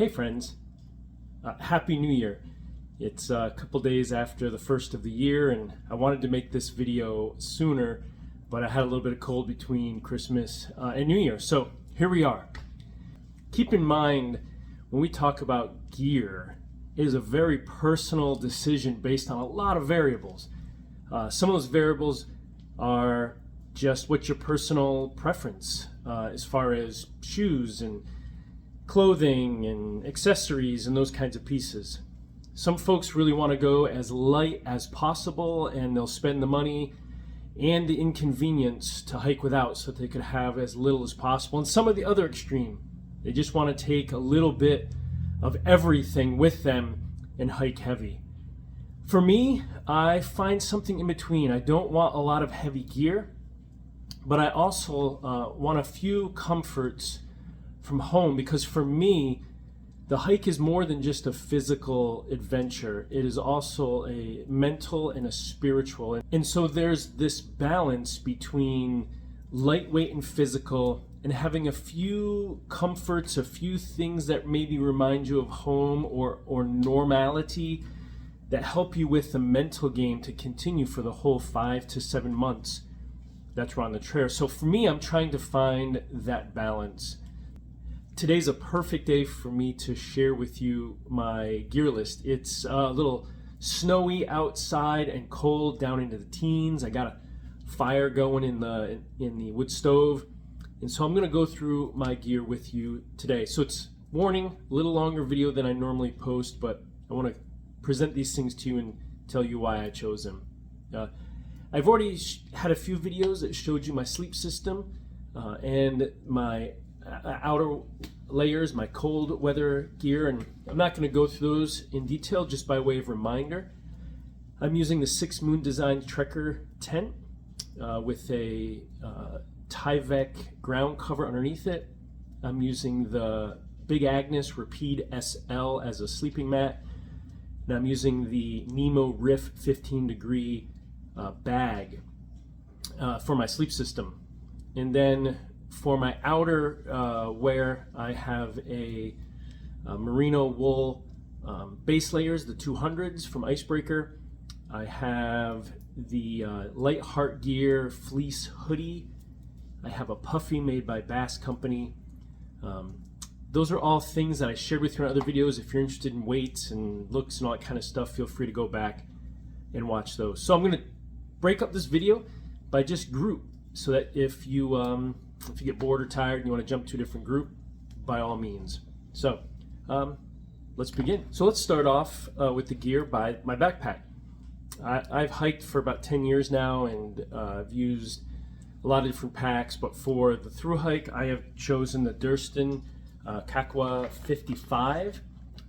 Hey friends, Happy New Year. It's a couple days after the first of the year and I wanted to make this video sooner, but I had a little bit of cold between Christmas and New Year. So here we are. Keep in mind, when we talk about gear, it is a very personal decision based on a lot of variables. Some of those variables are just what's your personal preference as far as shoes and clothing and accessories and those kinds of pieces. Some folks really want to go as light as possible and they'll spend the money and the inconvenience to hike without so that they could have as little as possible. And some of the other extreme, they just want to take a little bit of everything with them and hike heavy. For me, I find something in between. I don't want a lot of heavy gear, but I also want a few comforts from home, because for me, the hike is more than just a physical adventure. It is also a mental and a spiritual. And so there's this balance between lightweight and physical and having a few comforts, a few things that maybe remind you of home or normality that help you with the mental game to continue for the whole 5 to 7 months that you're on the trail. So for me, I'm trying to find that balance. Today's a perfect day for me to share with you my gear list. It's a little snowy outside and cold down into the teens. I got a fire going in the wood stove. And so I'm going to go through my gear with you today. So it's warning, a little longer video than I normally post, but I want to present these things to you and tell you why I chose them. I've already had a few videos that showed you my sleep system and my outer layers, my cold weather gear, and I'm not going to go through those in detail, just by way of reminder. I'm using the 6 Moon Design Trekker tent with a Tyvek ground cover underneath it. I'm using the big Agnes Rapide SL as a sleeping mat, and I'm using the Nemo Riff 15 degree bag for my sleep system. And then for my outer wear, I have a merino wool base layers, the 200s from Icebreaker. I have the Light Heart Gear fleece hoodie. I have a puffy made by Bass Company. Those are all things that I shared with you in other videos. If you're interested in weights and looks and all that kind of stuff, feel free to go back and watch those. So I'm going to break up this video by just group, so that if you get bored or tired and you want to jump to a different group, by all means. So let's begin. So let's start off with the gear by my backpack. I've hiked for about 10 years now, and I've used a lot of different packs, but for the thru-hike, I have chosen the Durston Kakwa 55.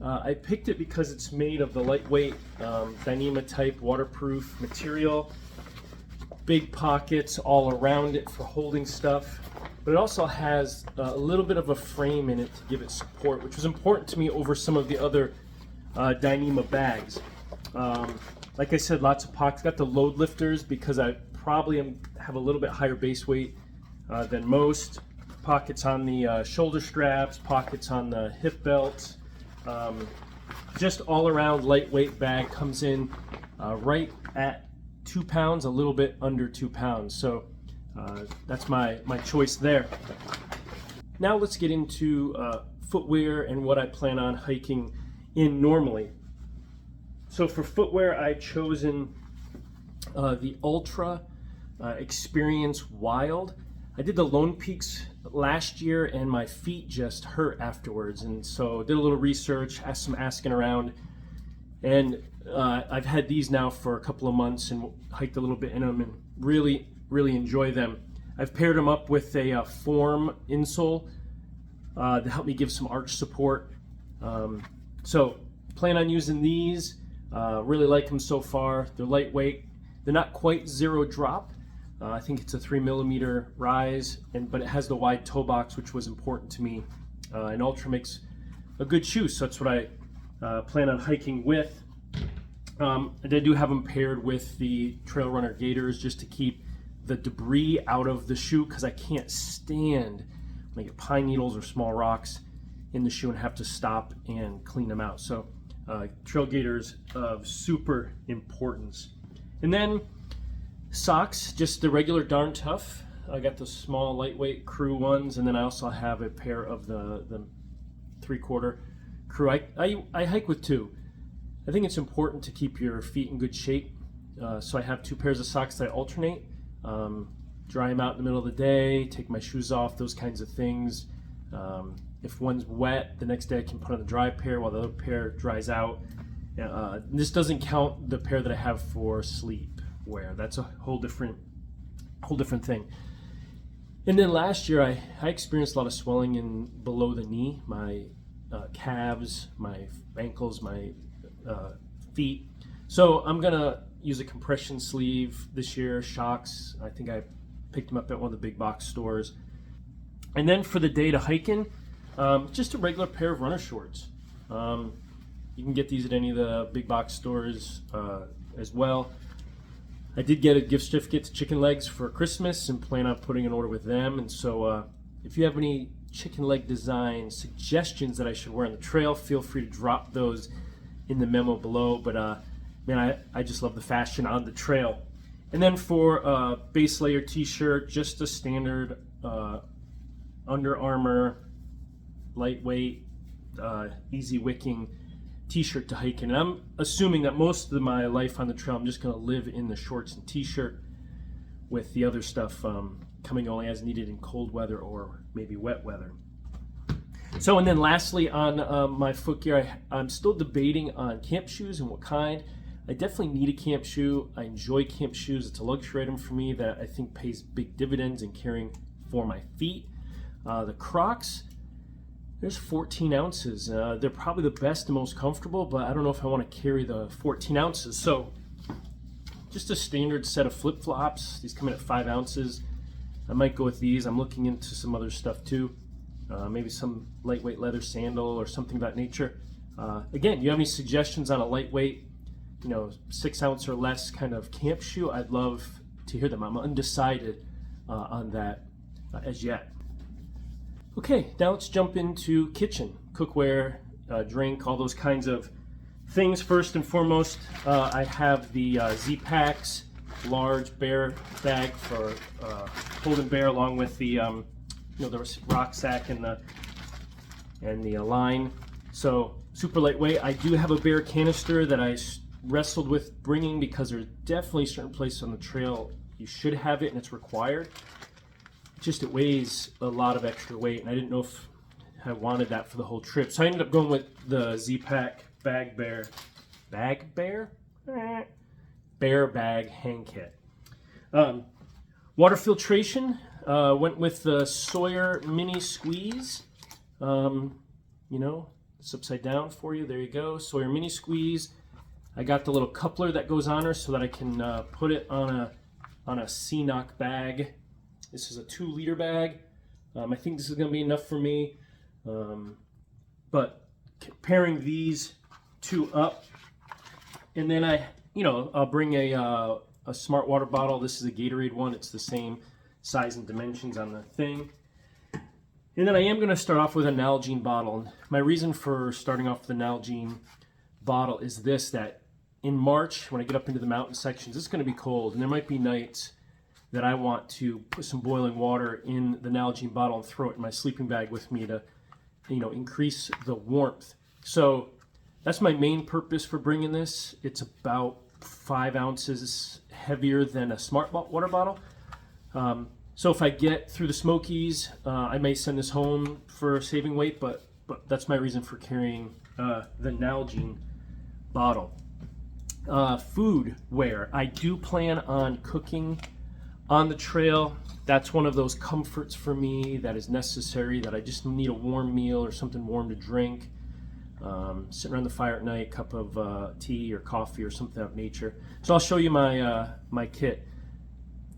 I picked it because it's made of the lightweight Dyneema type waterproof material. Big pockets all around it for holding stuff, but it also has a little bit of a frame in it to give it support, which was important to me over some of the other Dyneema bags. Like I said, lots of pockets. Got the load lifters because I probably have a little bit higher base weight than most. Pockets on the shoulder straps, pockets on the hip belts. Just all around lightweight bag. Comes in right at 2 pounds, a little bit under 2 pounds. So that's my choice there. Now let's get into footwear and what I plan on hiking in normally. So for footwear, I've chosen the Ultra Experience Wild. I did the Lone Peaks last year and my feet just hurt afterwards, and so did a little research, some asking around, and I've had these now for a couple of months and hiked a little bit in them and really enjoy them. I've paired them up with a Form insole to help me give some arch support. So plan on using these. Really like them so far. They're lightweight. They're not quite zero drop. I think it's a 3 millimeter rise, but it has the wide toe box, which was important to me. And Ultra makes a good shoe, so that's what I plan on hiking with. And I do have them paired with the Trail Runner gaiters just to keep the debris out of the shoe, because I can't stand when I get pine needles or small rocks in the shoe and have to stop and clean them out. So trail gaiters of super importance. And then socks, just the regular Darn Tough. I got the small lightweight crew ones, and then I also have a pair of the 3/4 crew. I hike with two. I think it's important to keep your feet in good shape. So I have 2 pairs of socks that I alternate. Dry them out in the middle of the day, take my shoes off, those kinds of things. If one's wet, the next day I can put on the dry pair while the other pair dries out. This doesn't count the pair that I have for sleep wear. That's a whole different thing. And then last year I experienced a lot of swelling in below the knee, my calves, my ankles, my feet. So I'm gonna use a compression sleeve this year, Shocks. I think I picked them up at one of the big box stores. And then for the day to hike in, just a regular pair of runner shorts. You can get these at any of the big box stores as well. I did get a gift certificate to Chicken Legs for Christmas and plan on putting an order with them. And so if you have any chicken leg design suggestions that I should wear on the trail, feel free to drop those in the memo below. But man, I just love the fashion on the trail. And then for a base layer t-shirt, just a standard Under Armour, lightweight, easy wicking t-shirt to hike in. And I'm assuming that most of my life on the trail, I'm just going to live in the shorts and t-shirt, with the other stuff coming only as needed in cold weather or maybe wet weather. So, and then lastly on my foot gear, I'm still debating on camp shoes and what kind. I definitely need a camp shoe. I enjoy camp shoes. It's a luxury item for me that I think pays big dividends in caring for my feet. The Crocs, there's 14 ounces. They're probably the best and most comfortable, but I don't know if I want to carry the 14 ounces. So just a standard set of flip-flops. These come in at 5 ounces. I might go with these. I'm looking into some other stuff too. Maybe some lightweight leather sandal or something of that nature. Again, you have any suggestions on a lightweight, 6 ounce or less kind of camp shoe? I'd love to hear them. I'm undecided on that as yet. Okay, now let's jump into kitchen, cookware, drink, all those kinds of things. First and foremost, I have the Zpacks large bear bag for holding bear, along with the the rucksack and the line. So super lightweight. I do have a bear canister that I wrestled with bringing, because there's definitely certain places on the trail you should have it and it's required. Just it weighs a lot of extra weight, and I didn't know if I wanted that for the whole trip. So I ended up going with the Zpacks bear bag hang kit. Water filtration, went with the Sawyer mini squeeze. It's upside down for you. There you go, Sawyer mini squeeze. I got the little coupler that goes on her so that I can put it on a C-Knock bag. This is a 2-liter bag. I think this is going to be enough for me. But pairing these two up, and then I'll bring a smart water bottle. This is a Gatorade one. It's the same size and dimensions on the thing. And then I am going to start off with a Nalgene bottle. My reason for starting off with the Nalgene bottle is this: that in March, when I get up into the mountain sections, it's going to be cold, and there might be nights that I want to put some boiling water in the Nalgene bottle and throw it in my sleeping bag with me to, increase the warmth. So that's my main purpose for bringing this. It's about 5 ounces heavier than a smart water bottle. So if I get through the Smokies, I may send this home for saving weight, but that's my reason for carrying the Nalgene bottle. Food wear. I do plan on cooking on the trail. That's one of those comforts for me that is necessary, that I just need a warm meal or something warm to drink. Sitting around the fire at night, cup of tea or coffee or something of that nature. So I'll show you my kit.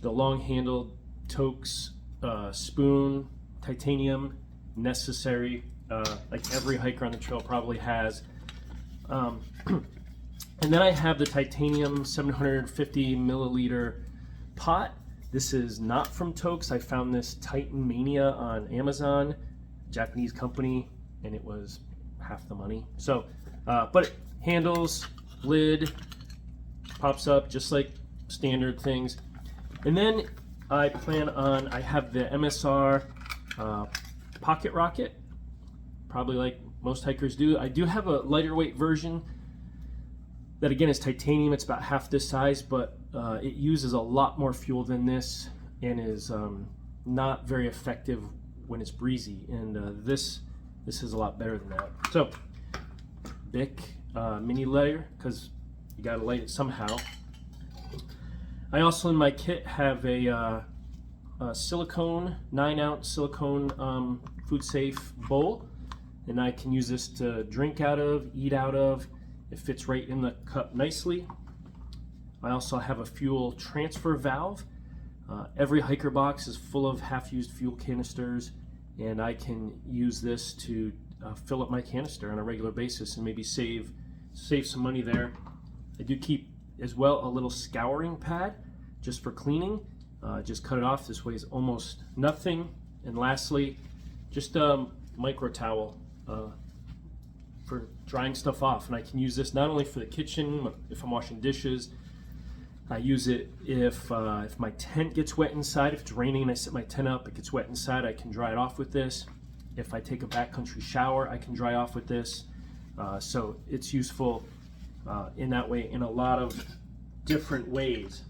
The long-handled Tokes spoon, titanium, necessary, like every hiker on the trail probably has. And then I have the titanium 750 milliliter pot. This is not from Tokes. I found this Titan Mania on Amazon, Japanese company, and it was half the money. So, but it handles, lid, pops up just like standard things. And then I have the MSR pocket rocket, probably like most hikers do. I do have a lighter weight version that again is titanium. It's about half this size, but it uses a lot more fuel than this and is not very effective when it's breezy. And this is a lot better than that. So Bic mini lighter, because you got to light it somehow. I also in my kit have a silicone 9-ounce silicone food safe bowl, and I can use this to drink out of, eat out of. It fits right in the cup nicely. I also have a fuel transfer valve. Every hiker box is full of half-used fuel canisters, and I can use this to fill up my canister on a regular basis and maybe save some money there. I do keep as well a little scouring pad just for cleaning. Just cut it off. This weighs almost nothing. And lastly, just a micro towel for drying stuff off. And I can use this not only for the kitchen, if I'm washing dishes. I use it if my tent gets wet inside. If it's raining and I set my tent up, it gets wet inside, I can dry it off with this. If I take a backcountry shower, I can dry off with this. So it's useful in that way in a lot of different ways.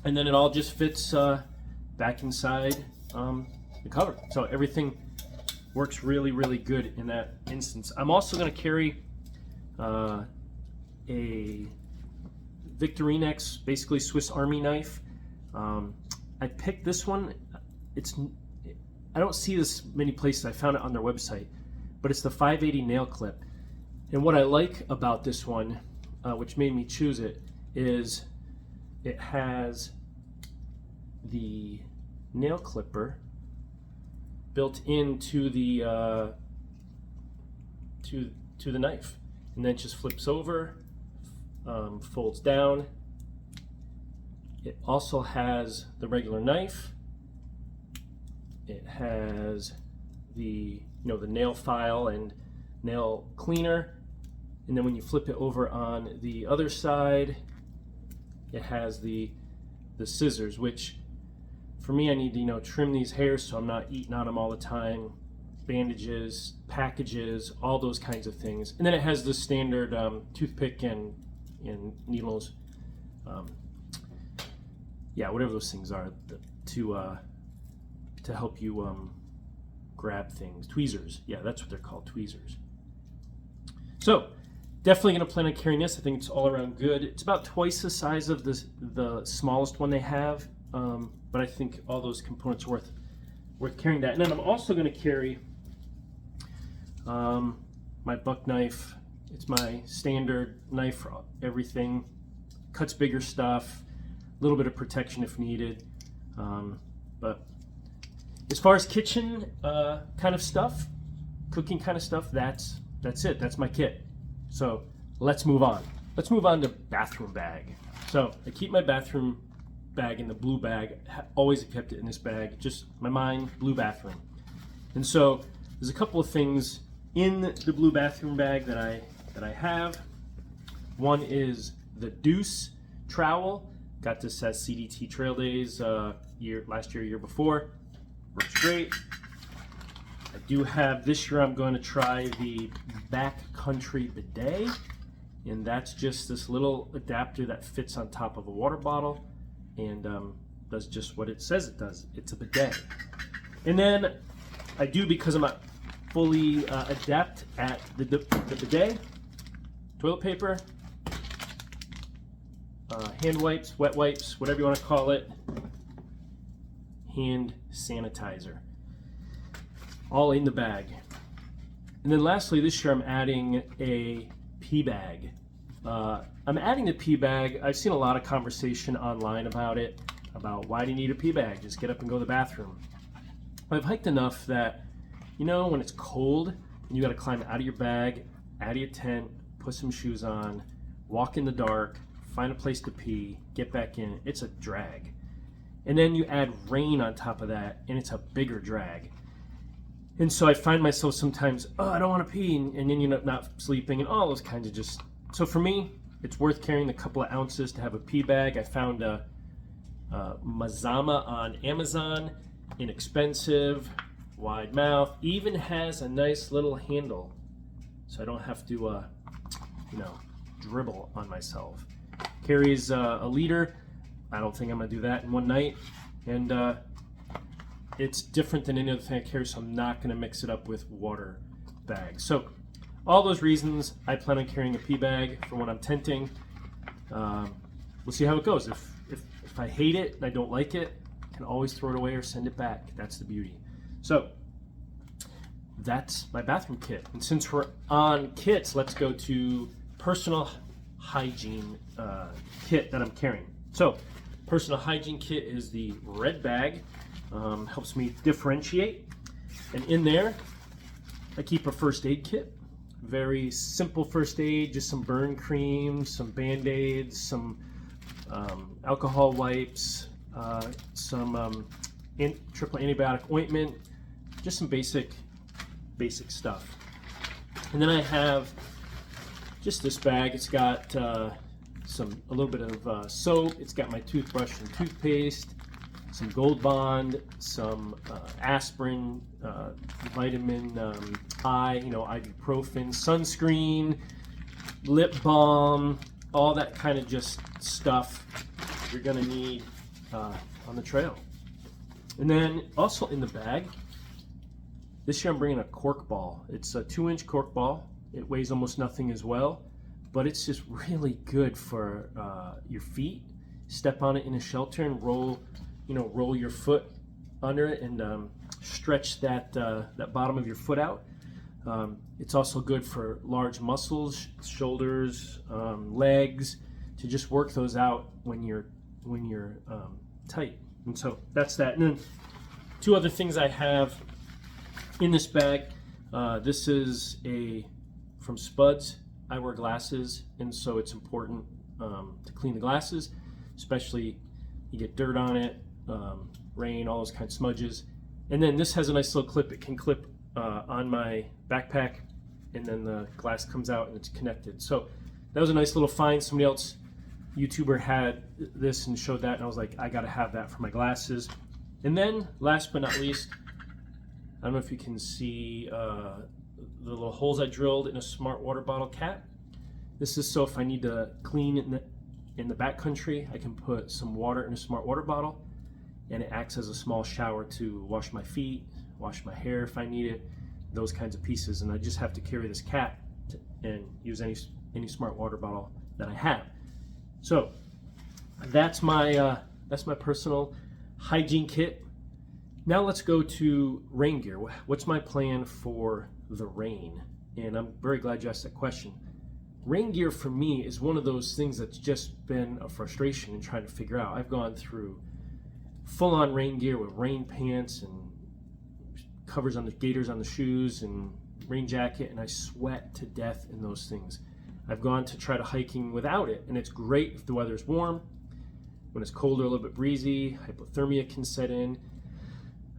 And then it all just fits back inside the cover. So everything works really, really good in that instance. I'm also going to carry a Victorinix, basically Swiss Army knife. I picked this one. I don't see this many places. I found it on their website, but it's the 580 nail clip. And what I like about this one, which made me choose it, is it has the nail clipper built into the to the knife, and then it just flips over, folds down. It also has the regular knife. It has the the nail file and nail cleaner, and then when you flip it over on the other side, it has the scissors, which for me, I need to trim these hairs so I'm not eating on them all the time. Bandages, packages, all those kinds of things. And then it has the standard toothpick and needles, yeah, whatever those things are, to help you grab things. Tweezers, yeah, that's what they're called, tweezers. So definitely going to plan on carrying this. I think it's all around good. It's about twice the size of the smallest one they have, but I think all those components are worth carrying that. And then I'm also going to carry my buck knife. It's my standard knife for everything. Cuts bigger stuff, a little bit of protection if needed. But as far as kitchen kind of stuff, cooking kind of stuff, that's it. That's my kit. So let's move on. Let's move on to bathroom bag. So I keep my bathroom bag in the blue bag. Always kept it in this bag. Just my mind, blue bathroom. And so there's a couple of things in the blue bathroom bag that I have. One is the Deuce trowel. Got this at CDT Trail Days last year before. Works great. I do have this year. I'm going to try the backcountry bidet, and that's just this little adapter that fits on top of a water bottle and does just what it says it does. It's a bidet. And then I do, because I'm not fully adept at the bidet, toilet paper, hand wipes, wet wipes, whatever you want to call it, hand sanitizer, all in the bag. And then lastly, this year I'm adding a pee bag. I'm adding the pee bag. I've seen a lot of conversation online about it, about why do you need a pee bag? Just get up and go to the bathroom. I've hiked enough that, when it's cold and you got to climb out of your bag, out of your tent, put some shoes on, walk in the dark, find a place to pee, get back in, it's a drag. And then you add rain on top of that, and it's a bigger drag. And so I find myself sometimes, oh, I don't want to pee, and then you end up not sleeping, and all those kinds of just. So for me, it's worth carrying a couple of ounces to have a pee bag. I found a Mazama on Amazon, inexpensive, wide mouth, even has a nice little handle, so I don't have to, dribble on myself. Carries a liter. I don't think I'm gonna do that in one night, and it's different than any other thing I carry, so I'm not going to mix it up with water bags. So all those reasons, I plan on carrying a pee bag for when I'm tenting. We'll see how it goes. If I hate it and I don't like it, I can always throw it away or send it back. That's the beauty. So that's my bathroom kit. And since we're on kits, let's go to personal hygiene kit that I'm carrying. So personal hygiene kit is the red bag. Helps me differentiate, and in there I keep a first aid kit. Very simple first aid, just some burn cream, some band-aids, some alcohol wipes, some triple antibiotic ointment, just some basic stuff. And then I have just this bag. It's got a little bit of soap. It's got my toothbrush and toothpaste, some Gold Bond, some aspirin, vitamin I, ibuprofen, sunscreen, lip balm, all that kind of just stuff you're gonna need on the trail. And then also in the bag, this year I'm bringing a cork ball. It's a 2-inch cork ball. It weighs almost nothing as well, but it's just really good for your feet. Step on it in a shelter and roll your foot under it and stretch that bottom of your foot out. It's also good for large muscles, shoulders, legs, to just work those out when you're tight. And so that's that. And then 2 other things I have in this bag. This is from Spuds. I wear glasses, and so it's important to clean the glasses, especially you get dirt on it, rain, all those kind of smudges. And then this has a nice little clip. It can clip on my backpack, and then the glass comes out and it's connected. So that was a nice little find. Somebody else, YouTuber, had this and showed that, and I was like, I gotta have that for my glasses. And then last but not least, I don't know if you can see the little holes I drilled in a smart water bottle cap. This is so if I need to clean in the backcountry, I can put some water in a smart water bottle, and it acts as a small shower to wash my feet, wash my hair if I need it, those kinds of pieces. And I just have to carry this cap and use any smart water bottle that I have. So that's my personal hygiene kit. Now let's go to rain gear. What's my plan for the rain? And I'm very glad you asked that question. Rain gear for me is one of those things that's just been a frustration in trying to figure out. I've gone through full-on rain gear with rain pants and covers on the gaiters on the shoes and rain jacket, and I sweat to death in those things. I've gone to try to hiking without it, and it's great if the weather's warm. When it's colder, a little bit breezy, hypothermia can set in.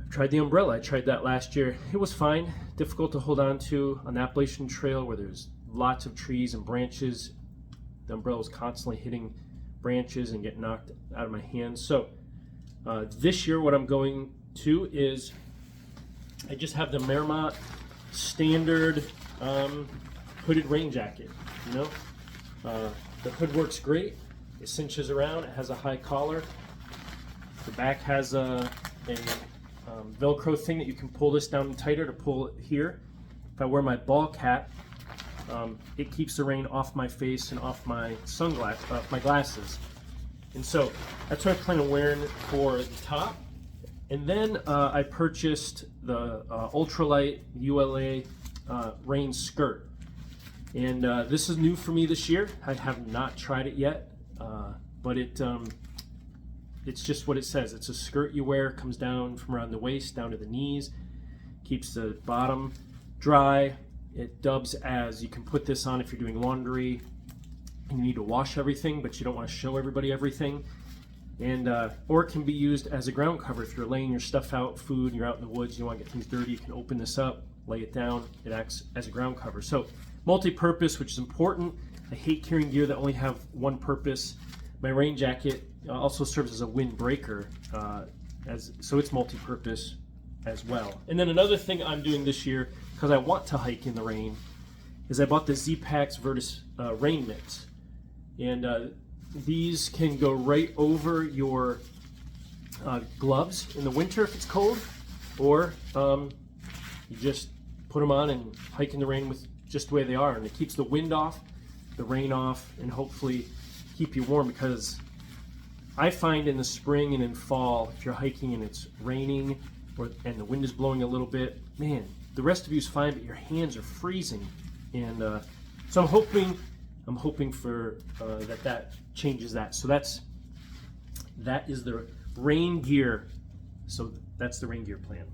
I've tried the umbrella. I tried that last year. It was fine. Difficult to hold on to on the Appalachian Trail where there's lots of trees and branches. The umbrella was constantly hitting branches and getting knocked out of my hands. So this year what I'm going to is I just have the Marmot standard hooded rain jacket. The hood works great. It cinches around. It has a high collar. The back has a Velcro thing that you can pull this down tighter to pull it here. If I wear my ball cap, it keeps the rain off my face and off my my glasses. And so that's what I plan on wearing for the top. And then I purchased the ultralight ULA rain skirt. And this is new for me this year. I have not tried it yet, but it's just what it says. It's a skirt you wear, comes down from around the waist down to the knees, keeps the bottom dry. It dubs as, you can put this on if you're doing laundry and you need to wash everything, but you don't want to show everybody everything. And or it can be used as a ground cover. If you're laying your stuff out, food, and you're out in the woods, you want to get things dirty, you can open this up, lay it down. It acts as a ground cover. So multi-purpose, which is important. I hate carrying gear that only have one purpose. My rain jacket also serves as a windbreaker, so it's multi-purpose as well. And then another thing I'm doing this year, because I want to hike in the rain, is I bought the Zpacks vertice rain mitts. And these can go right over your gloves in the winter if it's cold, or you just put them on and hike in the rain with just the way they are, and it keeps the wind off, the rain off, and hopefully keep you warm. Because I find in the spring and in fall, if you're hiking and it's raining and the wind is blowing a little bit, man, the rest of you is fine, but your hands are freezing. And so I'm hoping for that changes that. So that is the rain gear. So that's the rain gear plan.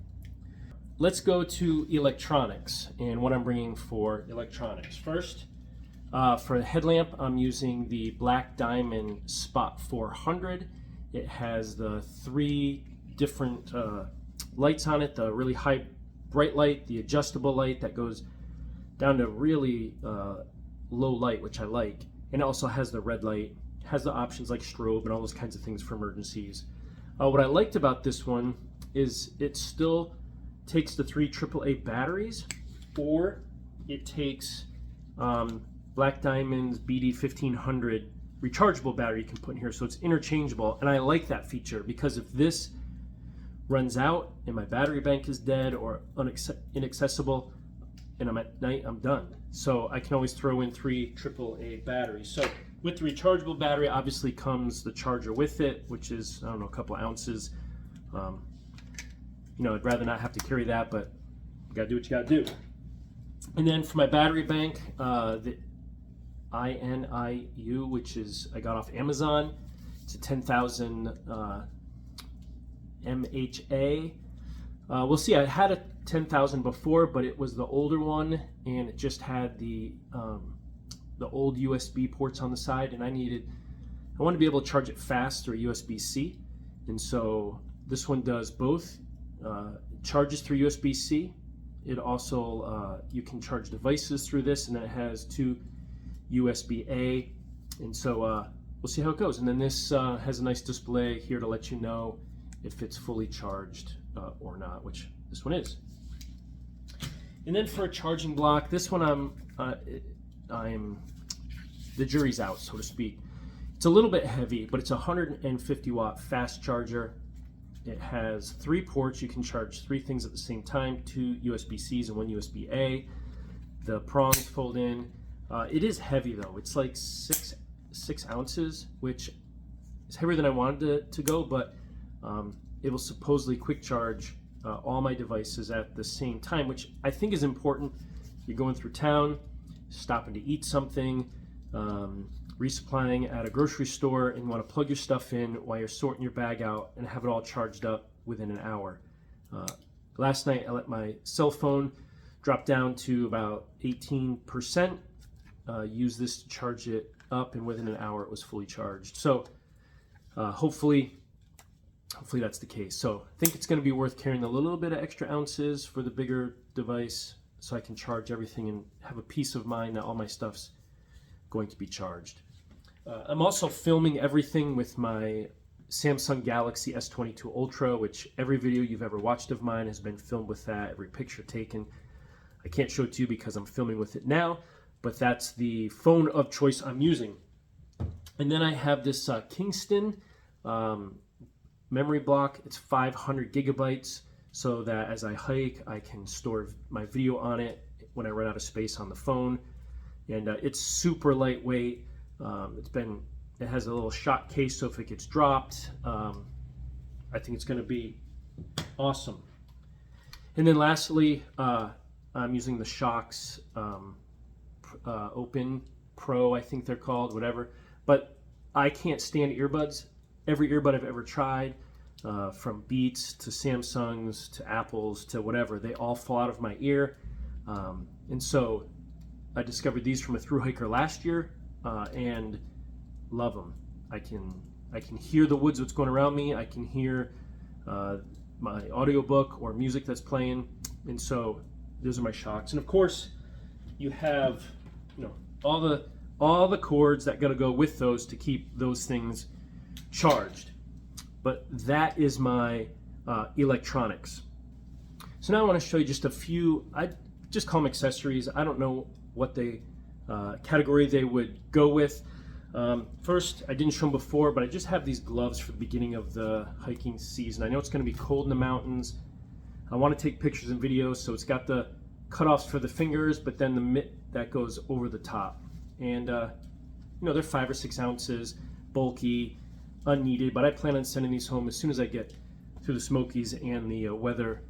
Let's go to electronics and what I'm bringing for electronics. First, for the headlamp, I'm using the Black Diamond Spot 400. It has the 3 different lights on it, the really high bright light, the adjustable light that goes down to really low light, which I like, and it also has the red light, has the options like strobe and all those kinds of things for emergencies. What I liked about this one is it still takes the 3 AAA batteries, or it takes Black Diamond's BD 1500 rechargeable battery you can put in here, so it's interchangeable. And I like that feature, because if this runs out and my battery bank is dead or inaccessible and I'm at night, I'm done. So I can always throw in 3 AAA batteries. So with the rechargeable battery obviously comes the charger with it, which is, I don't know, a couple of ounces. You know, I'd rather not have to carry that, but you gotta do what you gotta do. And then for my battery bank, the INIU, which is, I got off Amazon. It's a 10,000 MHA. We'll see, I had a 10,000 before, but it was the older one, and it just had the old USB ports on the side, and I wanted to be able to charge it fast through USB-C, and so this one does both. Charges through USB-C. It also, you can charge devices through this, and then it has 2 USB-A, and so we'll see how it goes. And then this has a nice display here to let you know if it's fully charged or not, which this one is. And then for a charging block, this one the jury's out, so to speak. It's a little bit heavy, but it's a 150 watt fast charger. It has 3 ports. You can charge 3 things at the same time, 2 USB-Cs and 1 USB-A. The prongs fold in. It is heavy though. It's like 6 ounces, which is heavier than I wanted it to go, but it will supposedly quick charge all my devices at the same time, which I think is important. You're going through town, stopping to eat something, resupplying at a grocery store, and you want to plug your stuff in while you're sorting your bag out and have it all charged up within an hour. Last night I let my cell phone drop down to about 18%, use this to charge it up, and within an hour it was fully charged. So hopefully that's the case. So I think it's going to be worth carrying a little bit of extra ounces for the bigger device, so I can charge everything and have a peace of mind that all my stuff's going to be charged. I'm also filming everything with my Samsung Galaxy S22 Ultra, which every video you've ever watched of mine has been filmed with that, every picture taken. I can't show it to you because I'm filming with it now, but that's the phone of choice I'm using. And then I have this Kingston memory block. It's 500 gigabytes, so that as I hike, I can store my video on it when I run out of space on the phone. And it's super lightweight. It has a little shot case, so if it gets dropped, I think it's going to be awesome. And then lastly, I'm using the Shocks Open Pro, I think they're called, whatever. But I can't stand earbuds. Every earbud I've ever tried, from Beats to Samsungs to Apples to whatever, they all fall out of my ear. And so I discovered these from a thru-hiker last year, and love them. I can I can hear the woods, what's going around me. I can hear my audiobook or music that's playing. And so those are my shocks. And of course, you have, you know, all the cords that gotta go with those to keep those things charged. But that is my electronics. So now I want to show you just a few, I just call them accessories. I don't know what category they would go with. First, I didn't show them before, but I just have these gloves for the beginning of the hiking season. I know it's going to be cold in the mountains. I want to take pictures and videos, so it's got the cutoffs for the fingers, but then the mitt that goes over the top. And you know, they're 5 or 6 ounces, bulky, unneeded, but I plan on sending these home as soon as I get through the Smokies and the weather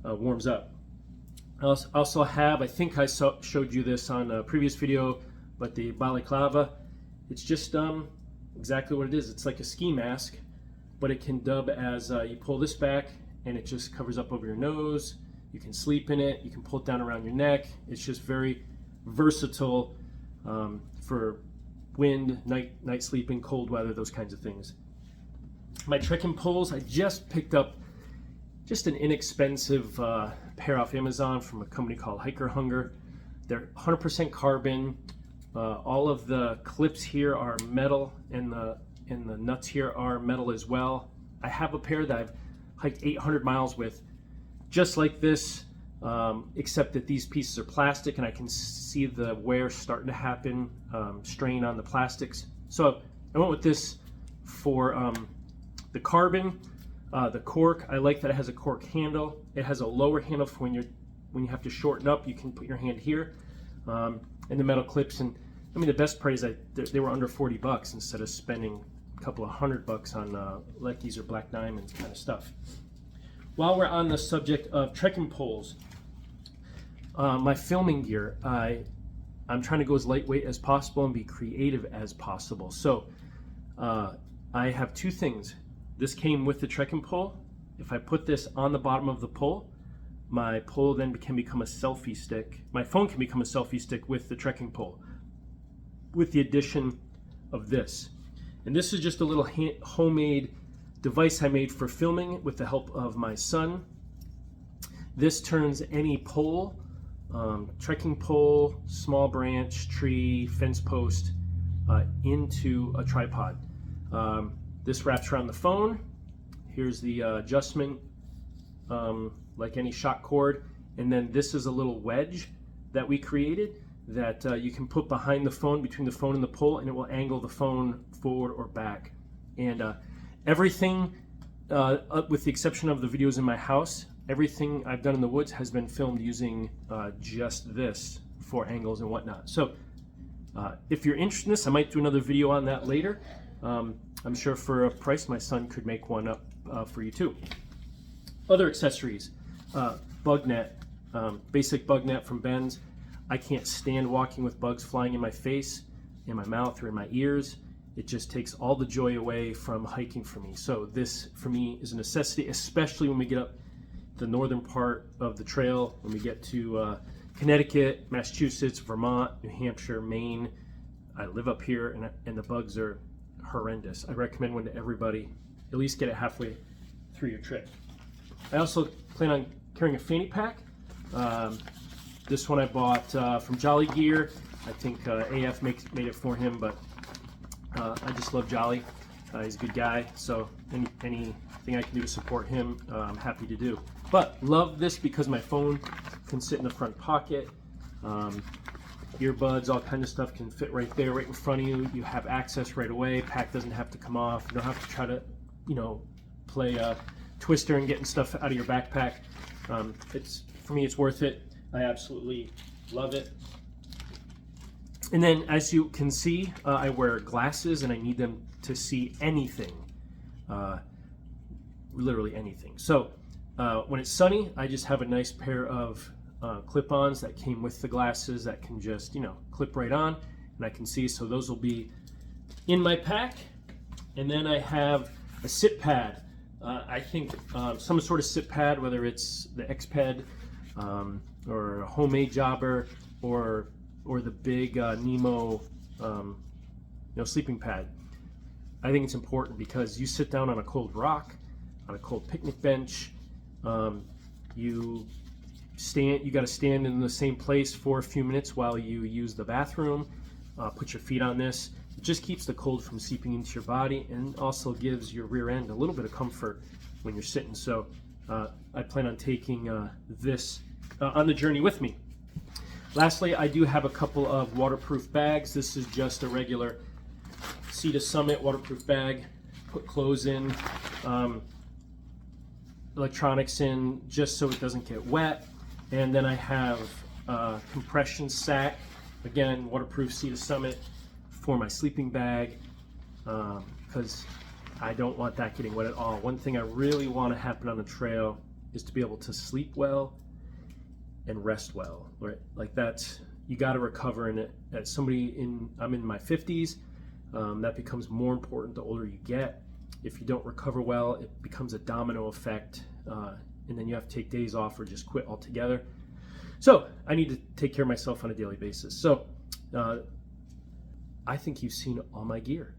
warms up. I also have, I think I showed you this on a previous video, but the balaclava. It's just exactly what it is. It's like a ski mask, but it can dub as you pull this back and it just covers up over your nose. You can sleep in it. You can pull it down around your neck. It's just very versatile for wind, night sleeping, cold weather, those kinds of things. My trekking poles, I just picked up just an inexpensive pair off Amazon from a company called Hiker Hunger. They're 100% carbon. All of the clips here are metal, and the nuts here are metal as well. I have a pair that I've hiked 800 miles with, just like this, except that these pieces are plastic, and I can see the wear starting to happen, strain on the plastics. So I went with this for the carbon. The cork, I like that it has a cork handle. It has a lower handle for when you have to shorten up. You can put your hand here, and the metal clips. And I mean, the best part is that they were under 40 bucks instead of spending a couple of $100 on Leckies or Black Diamonds kind of stuff. While we're on the subject of trekking poles, my filming gear, I'm trying to go as lightweight as possible and be creative as possible. So I have 2 things. This came with the trekking pole. If I put this on the bottom of the pole, my pole then can become a selfie stick. My phone can become a selfie stick with the trekking pole, with the addition of this. And this is just a little homemade device I made for filming with the help of my son. This turns any pole, trekking pole, small branch, tree, fence post, into a tripod. This wraps around the phone. Here's the adjustment, like any shock cord. And then this is a little wedge that we created that you can put behind the phone, between the phone and the pole, and it will angle the phone forward or back. And everything, with the exception of the videos in my house, everything I've done in the woods has been filmed using just this for angles and whatnot. So if you're interested in this, I might do another video on that later. I'm sure for a price my son could make one up for you too. Other accessories, bug net, basic bug net from Ben's. I can't stand walking with bugs flying in my face, in my mouth, or in my ears. It just takes all the joy away from hiking for me. So this, for me, is a necessity, especially when we get up the northern part of the trail, when we get to Connecticut, Massachusetts, Vermont, New Hampshire, Maine. I live up here, and the bugs are horrendous. I recommend one to everybody. At least get it halfway through your trip. I also plan on carrying a fanny pack. This one I bought from Jolly Gear. I think AF made it for him, but I just love Jolly. He's a good guy, so anything I can do to support him, I'm happy to do. But love this because my phone can sit in the front pocket. Earbuds, all kind of stuff can fit right there, right in front of you. You have access right away. Pack doesn't have to come off. You don't have to try to, play Twister and getting stuff out of your backpack. For me, it's worth it. I absolutely love it. And then, as you can see, I wear glasses, and I need them to see anything, literally anything. So when it's sunny, I just have a nice pair of clip-ons that came with the glasses that can just, clip right on, and I can see. So those will be in my pack. And then I have a sit pad. I think some sort of sit pad, whether it's the X-Ped or a homemade jobber or the big Nemo sleeping pad. I think it's important because you sit down on a cold rock, on a cold picnic bench, you got to stand in the same place for a few minutes while you use the bathroom. Put your feet on this. It just keeps the cold from seeping into your body and also gives your rear end a little bit of comfort when you're sitting. So I plan on taking this on the journey with me. Lastly, I do have a couple of waterproof bags. This is just a regular Sea to Summit waterproof bag. Put clothes in, electronics in, just so it doesn't get wet. And then I have a compression sack, again, waterproof Sea to Summit, for my sleeping bag, because I don't want that getting wet at all. One thing I really want to happen on the trail is to be able to sleep well and rest well, right? Like that's, you got to recover in it. As I'm in my 50s, that becomes more important the older you get. If you don't recover well, it becomes a domino effect, and then you have to take days off or just quit altogether. So I need to take care of myself on a daily basis. So I think you've seen all my gear.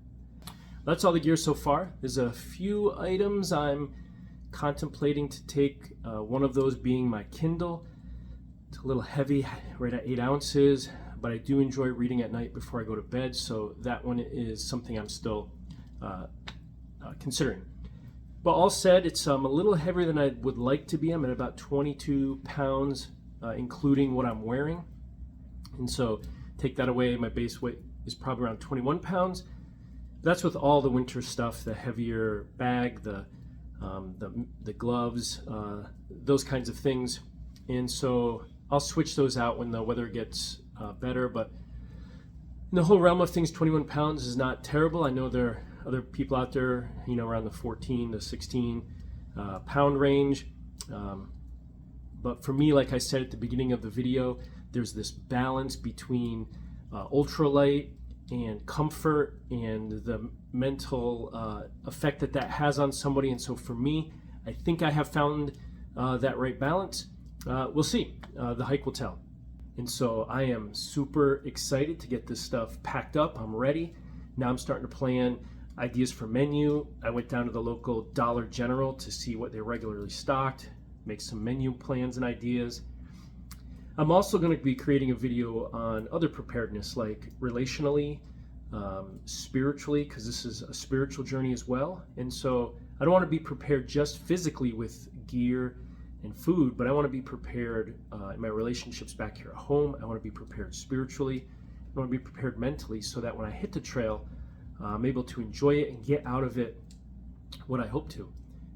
That's all the gear so far. There's a few items I'm contemplating to take, one of those being my Kindle. It's a little heavy, right at 8 ounces, but I do enjoy reading at night before I go to bed, so that one is something I'm still considering. But all said, it's a little heavier than I would like to be. I'm at about 22 pounds, including what I'm wearing. And so take that away, my base weight is probably around 21 pounds. That's with all the winter stuff, the heavier bag, the gloves, those kinds of things. And so I'll switch those out when the weather gets better. But in the whole realm of things, 21 pounds is not terrible. I know there are other people out there, you know, around the 14 to 16 pound range. But for me, like I said at the beginning of the video, there's this balance between ultralight and comfort and the mental effect that has on somebody. And so for me, I think I have found that right balance. We'll see. The hike will tell. And so I am super excited to get this stuff packed up. I'm ready. Now I'm starting to plan ideas for menu. I went down to the local Dollar General to see what they regularly stocked, make some menu plans and ideas. I'm also going to be creating a video on other preparedness, like relationally, spiritually, because this is a spiritual journey as well. And so I don't want to be prepared just physically with gear and food, but I want to be prepared in my relationships back here at home. I want to be prepared spiritually. I want to be prepared mentally so that when I hit the trail, I'm able to enjoy it and get out of it what I hope to.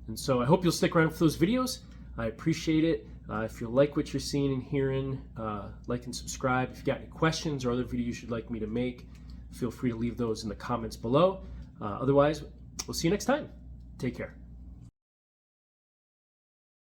And so I hope you'll stick around for those videos. I appreciate it. If you like what you're seeing and hearing, like and subscribe. If you got any questions or other videos you'd like me to make, feel free to leave those in the comments below. Otherwise, we'll see you next time. Take care.